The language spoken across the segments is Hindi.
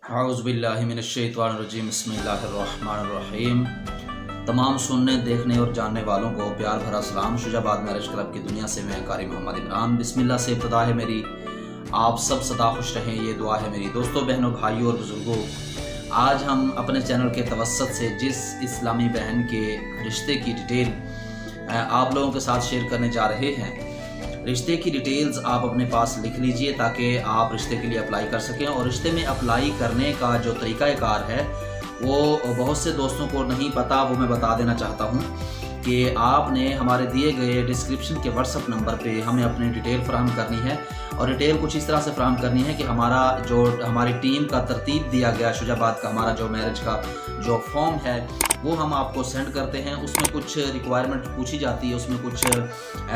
औज़ुबिल्लाहि मिनश्शैतानिर्रजीम बिस्मिल्लाहिर्रहमानिर्रहीम। तमाम सुनने, देखने और जानने वालों को प्यार भरा सलाम। शुजाबाद मैरिज क्लब की दुनिया से मैं कारी मोहम्मद इमरान। बिस्मिल्लाह से इब्तिदा है मेरी। आप सब सदा खुश रहें, ये दुआ है मेरी। दोस्तों, बहनों, भाइयों और बुज़ुर्गों, आज हम अपने चैनल के तवस्सुत से जिस इस्लामी बहन के रिश्ते की डिटेल आप लोगों के साथ शेयर करने जा रहे हैं, रिश्ते की डिटेल्स आप अपने पास लिख लीजिए ताकि आप रिश्ते के लिए अप्लाई कर सकें। और रिश्ते में अप्लाई करने का जो तरीक़ाकार है वो बहुत से दोस्तों को नहीं पता, वो मैं बता देना चाहता हूँ कि आपने हमारे दिए गए डिस्क्रिप्शन के व्हाट्सअप नंबर पे हमें अपनी डिटेल फराहम करनी है। और डिटेल कुछ इस तरह से फराहम करनी है कि हमारी टीम का तरतीब दिया गया शुजाबाद का हमारा जो मैरिज का जो फॉर्म है वो हम आपको सेंड करते हैं। उसमें कुछ रिक्वायरमेंट पूछी जाती है, उसमें कुछ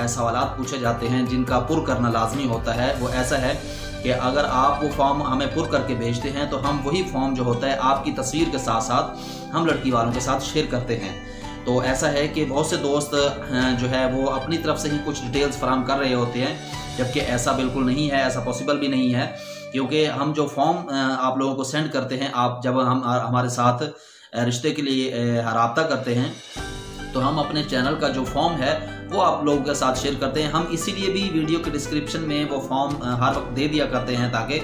सवालात पूछे जाते हैं जिनका पुर करना लाजमी होता है। वो ऐसा है कि अगर आप वो फॉर्म हमें पुर करके भेजते हैं तो हम वही फॉर्म जो होता है आपकी तस्वीर के साथ साथ हम लड़की वालों के साथ शेयर करते हैं। तो ऐसा है कि बहुत से दोस्त जो है वो अपनी तरफ से ही कुछ डिटेल्स फराहम कर रहे होते हैं, जबकि ऐसा बिल्कुल नहीं है, ऐसा पॉसिबल भी नहीं है। क्योंकि हम जो फॉर्म आप लोगों को सेंड करते हैं, आप जब हम हमारे साथ रिश्ते के लिए राब्ता करते हैं तो हम अपने चैनल का जो फॉर्म है वो आप लोगों के साथ शेयर करते हैं। हम इसीलिए भी वीडियो के डिस्क्रिप्शन में वो फॉर्म हर वक्त दे दिया करते हैं ताकि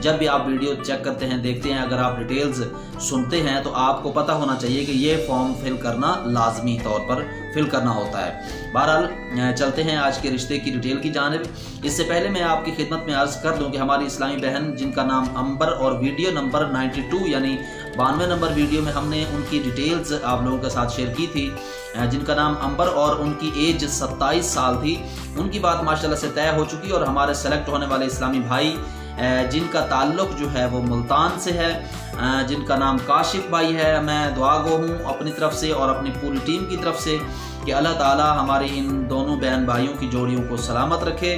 जब भी आप वीडियो चेक करते हैं, देखते हैं, अगर आप डिटेल्स सुनते हैं तो आपको पता होना चाहिए कि ये फॉर्म फिल करना लाजमी तौर पर फिल करना होता है। बहरहाल चलते हैं आज के रिश्ते की डिटेल की जानिब। इससे पहले मैं आपकी खिदमत में अर्ज़ कर दूं कि हमारी इस्लामी बहन जिनका नाम अंबर और वीडियो नंबर 92 यानी 92 नंबर वीडियो में हमने उनकी डिटेल्स आप लोगों के साथ शेयर की थी, जिनका नाम अंबर और उनकी एज 27 साल थी। उनकी बात माशाल्लाह से तय हो चुकी और हमारे सेलेक्ट होने वाले इस्लामी भाई जिनका ताल्लुक जो है वो मुल्तान से है, जिनका नाम काशिफ भाई है, मैं दुआ गो हूँ अपनी तरफ से और अपनी पूरी टीम की तरफ से कि अल्लाह ताला हमारी इन दोनों बहन भाइयों की जोड़ियों को सलामत रखे।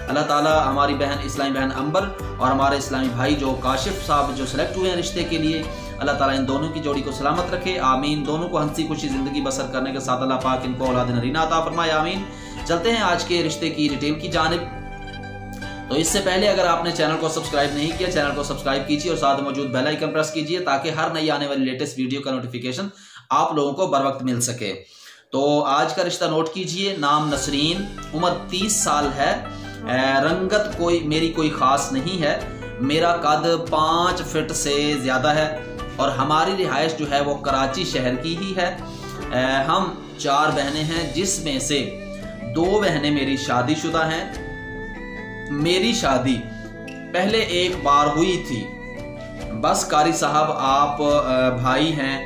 अल्लाह ताला हमारी बहन इस्लामी बहन अंबर और हमारे इस्लामी भाई जो काशिफ साहब जो सेलेक्ट हुए हैं रिश्ते के लिए, अल्लाह ताला इन दोनों की जोड़ी को सलामत रखे, आमीन। दोनों को हंसी खुशी ज़िंदगी बसर करने के साथ अल्लाह पाक इनको औलाद नरीना अता फरमाए, आमीन। चलते हैं आज के रिश्ते की डिटेल की जानिब। तो इससे पहले अगर आपने चैनल को सब्सक्राइब नहीं किया, चैनल को सब्सक्राइब कीजिए और साथ मौजूद बेल आइकन प्रेस कीजिए ताकि हर नई आने वाली लेटेस्ट वीडियो का नोटिफिकेशन आप लोगों को बर वक्त मिल सके। तो आज का रिश्ता नोट कीजिए। नाम नसरीन, उम्र 30 साल है, रंगत मेरी कोई ख़ास नहीं है, मेरा कद 5 फीट से ज़्यादा है और हमारी रिहाइश जो है वो कराची शहर की ही है। हम 4 बहनें हैं जिसमें से 2 बहनें मेरी शादीशुदा हैं। मेरी शादी पहले एक बार हुई थी। बस कारी साहब आप भाई हैं,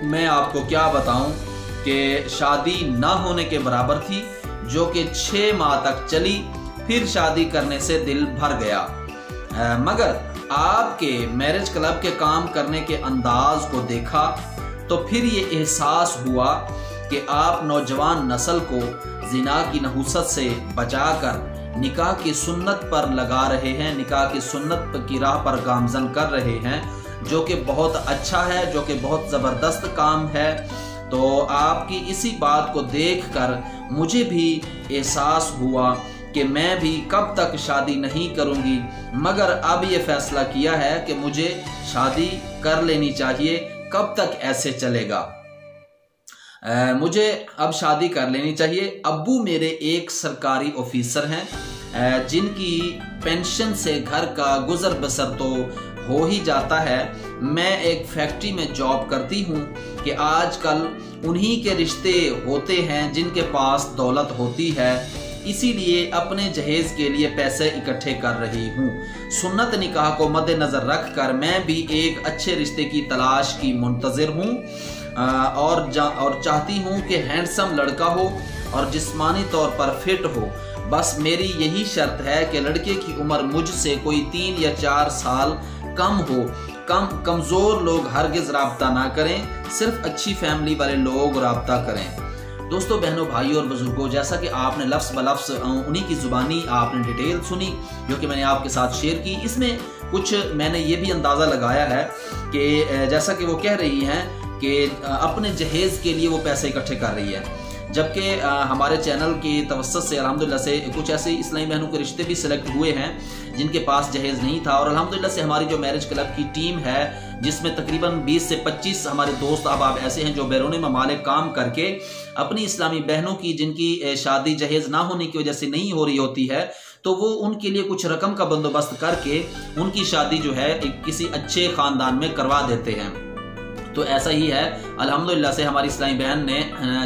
मैं आपको क्या बताऊं कि शादी ना होने के बराबर थी, जो कि 6 माह तक चली। फिर शादी करने से दिल भर गया, मगर आपके मैरिज क्लब के काम करने के अंदाज को देखा तो फिर ये एहसास हुआ कि आप नौजवान नस्ल को जिना की नहुसत से बचाकर निकाह की सुन्नत पर लगा रहे हैं, निकाह की सुन्नत की राह पर गामजन कर रहे हैं, जो कि बहुत अच्छा है, जो कि बहुत ज़बरदस्त काम है। तो आपकी इसी बात को देखकर मुझे भी एहसास हुआ कि मैं भी कब तक शादी नहीं करूंगी, मगर अब ये फैसला किया है कि मुझे शादी कर लेनी चाहिए। कब तक ऐसे चलेगा? मुझे अब शादी कर लेनी चाहिए। अब्बू मेरे एक सरकारी ऑफिसर हैं जिनकी पेंशन से घर का गुजर बसर तो हो ही जाता है। मैं एक फैक्ट्री में जॉब करती हूँ कि आजकल उन्हीं के रिश्ते होते हैं जिनके पास दौलत होती है, इसीलिए अपने जहेज के लिए पैसे इकट्ठे कर रही हूँ। सुन्नत निकाह को मद्देनजर रख कर मैं भी एक अच्छे रिश्ते की तलाश की मुंतज़िर हूँ और चाहती हूँ कि हैंडसम लड़का हो और जिस्मानी तौर पर फिट हो। बस मेरी यही शर्त है कि लड़के की उम्र मुझसे कोई 3 या 4 साल कम हो। कमज़ोर लोग हरगिज़ राब्ता ना करें, सिर्फ अच्छी फैमिली वाले लोग राब्ता करें। दोस्तों, बहनों, भाइयों और बुजुर्गों, जैसा कि आपने लफ्ज़ ब लफ्ज़ उन्हीं की ज़ुबानी आपने डिटेल सुनी जो कि मैंने आपके साथ शेयर की, इसमें कुछ मैंने ये भी अंदाज़ा लगाया है कि जैसा कि वो कह रही हैं कि अपने जहेज़ के लिए वो पैसे इकट्ठे कर रही है। जबकि हमारे चैनल की तवस्सुत से अल्हम्दुलिल्लाह से कुछ ऐसे इस्लामी बहनों के रिश्ते भी सिलेक्ट हुए हैं जिनके पास जहेज़ नहीं था, और अल्हम्दुलिल्लाह से हमारी जो मैरिज क्लब की टीम है जिसमें तकरीबन 20 से 25 हमारे दोस्त अहबाब ऐसे हैं जो बैरून ममालिक काम करके अपनी इस्लामी बहनों की जिनकी शादी जहेज़ ना होने की वजह से नहीं हो रही होती है, तो वो उनके लिए कुछ रकम का बंदोबस्त करके उनकी शादी जो है किसी अच्छे ख़ानदान में करवा देते हैं। तो ऐसा ही है अल्हम्दुलिल्लाह से हमारी इस्लामी बहन ने,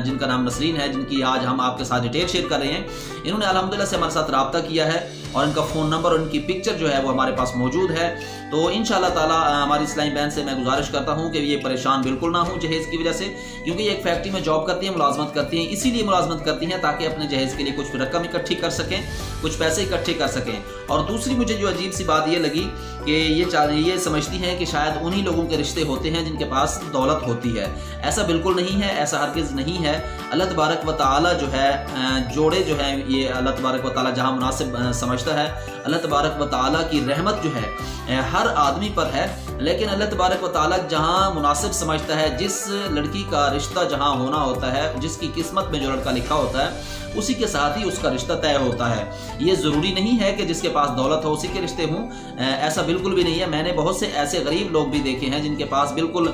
जिनका नाम नसरीन है, जिनकी आज हम आपके साथ डिटेल शेयर कर रहे हैं, इन्होंने अल्हम्दुलिल्लाह से हमारे साथ रब्ता किया है और इनका फ़ोन नंबर और इनकी पिक्चर जो है वो हमारे पास मौजूद है। तो इंशाअल्लाह ताला हमारी इस्लामी बहन से मैं गुजारिश करता हूँ कि ये परेशान बिल्कुल ना हो जहेज़ की वजह से, क्योंकि ये एक फैक्ट्री में जॉब करती हैं, मुलाजमत करती हैं, इसीलिए मुलाजमत करती हैं ताकि अपने जहेज़ के लिए कुछ रकम इकट्ठी कर सकें, कुछ पैसे इकट्ठे कर सकें। और दूसरी मुझे जो अजीब सी बात ये लगी कि ये समझती हैं कि शायद उन्हीं लोगों के रिश्ते होते हैं जिनके पास दौलत होती है। ऐसा बिल्कुल नहीं है, ऐसा हरगिज़ नहीं है। अल्लाह तबारक व तआला जो है जोड़े जो है ये अल्लाह तबारक व तआला जहाँ मुनासिब समझता है, अल्लाह तबारक व तआला की रहमत जो है हर आदमी पर है, लेकिन अल्लाह तबारक व तआला जहाँ मुनासिब समझता है, जिस लड़की का रिश्ता जहाँ होना होता है, जिसकी किस्मत में जो लड़का लिखा होता है उसी के साथ ही उसका रिश्ता तय होता है। ये ज़रूरी नहीं है कि जिसके पास दौलत हो उसी के रिश्ते हों, ऐसा बिल्कुल भी नहीं है। मैंने बहुत से ऐसे गरीब लोग भी देखे हैं जिनके पास बिल्कुल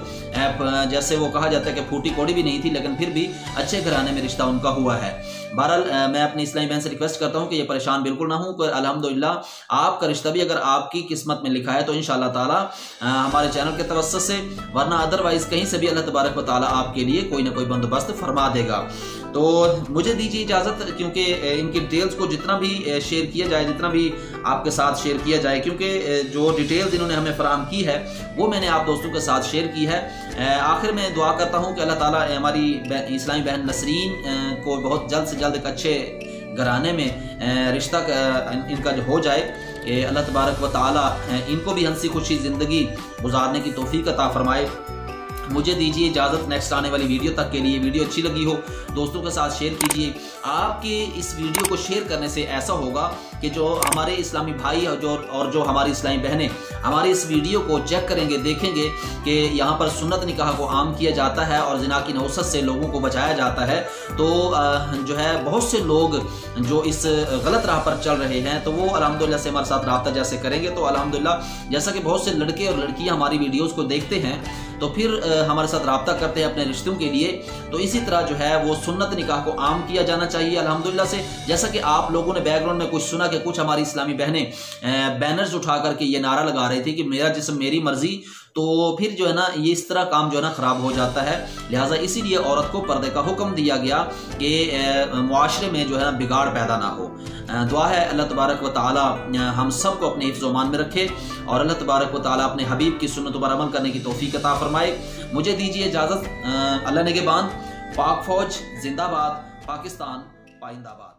जैसे वो कहा जाता है कि फूटी कौड़ी भी नहीं थी, लेकिन फिर भी अच्छे घराने में रिश्ता उनका हुआ है। बहरहाल मैं अपनी इस्लामी बहन से रिक्वेस्ट करता हूँ कि ये परेशान बिल्कुल ना हो। अल्हम्दुलिल्लाह आपका रिश्ता भी अगर आपकी किस्मत में लिखा है तो इंशाअल्लाह ताला हमारे चैनल के तवस्सुत से, वरना अदरवाइज कहीं से भी अल्लाह तबारक व तआला आपके लिए कोई ना कोई बंदोबस्त फरमा देगा। तो मुझे दीजिए इजाज़त, क्योंकि इनकी डिटेल्स को जितना भी शेयर किया जाए, जितना भी आपके साथ शेयर किया जाए, क्योंकि जो डिटेल्स इन्होंने हमें फराहम की है वो मैंने आप दोस्तों के साथ शेयर की है। आखिर में दुआ करता हूँ कि अल्लाह ताला हमारी इस्लामी बहन नसरीन को बहुत जल्द से जल्द एक अच्छे घराने में रिश्ता इनका जो हो जाए। अल्लाह तबारक व तआला इनको भी हंसी खुशी ज़िंदगी गुजारने की तौफीक अता फरमाए। मुझे दीजिए इजाज़त, नेक्स्ट आने वाली वीडियो तक के लिए। वीडियो अच्छी लगी हो दोस्तों के साथ शेयर कीजिए। आपके इस वीडियो को शेयर करने से ऐसा होगा कि जो हमारे इस्लामी भाई और जो हमारी इस्लामी बहनें हमारी इस वीडियो को चेक करेंगे, देखेंगे कि यहाँ पर सुन्नत निकाह को आम किया जाता है और ज़िना की नौसत से लोगों को बचाया जाता है, तो जो है बहुत से लोग जो इस गलत राह पर चल रहे हैं तो वो अल्हम्दुलिल्लाह से हमारे साथ रब्ता जैसे करेंगे तो अल्हम्दुलिल्लाह, जैसा कि बहुत से लड़के और लड़कियाँ हमारी वीडियोज़ को देखते हैं तो फिर हमारे साथ रब्ता करते हैं अपने रिश्तों के लिए, तो इसी तरह जो है वो सुन्नत निकाह को आम किया जाना चाहिए अल्हम्दुलिल्लाह से। जैसा कि आप लोगों ने बैकग्राउंड में कुछ सुना कि कुछ हमारी इस्लामी बहनें बैनर्स उठा करके ये नारा लगा रही थी कि मेरा जिस्म मेरी मर्जी, तो फिर जो है ना ये इस तरह काम जो है ना ख़राब हो जाता है। लिहाजा इसीलिए औरत को पर्दे का हुक्म दिया गया कि मुआशरे में जो है ना बिगाड़ पैदा ना हो। दुआ है अल्लाह तबारक व तआला हम सब को अपने हिफ्ज़ व मान में रखे और अल्लाह तबारक व तआला अपने हबीब की सुन्नतों पर अमल करने की तौफीक अता फरमाए। मुझे दीजिए इजाज़त। अल्लाह निगहबान। पाक फौज जिंदाबाद, पाकिस्तान पाइंदाबाद।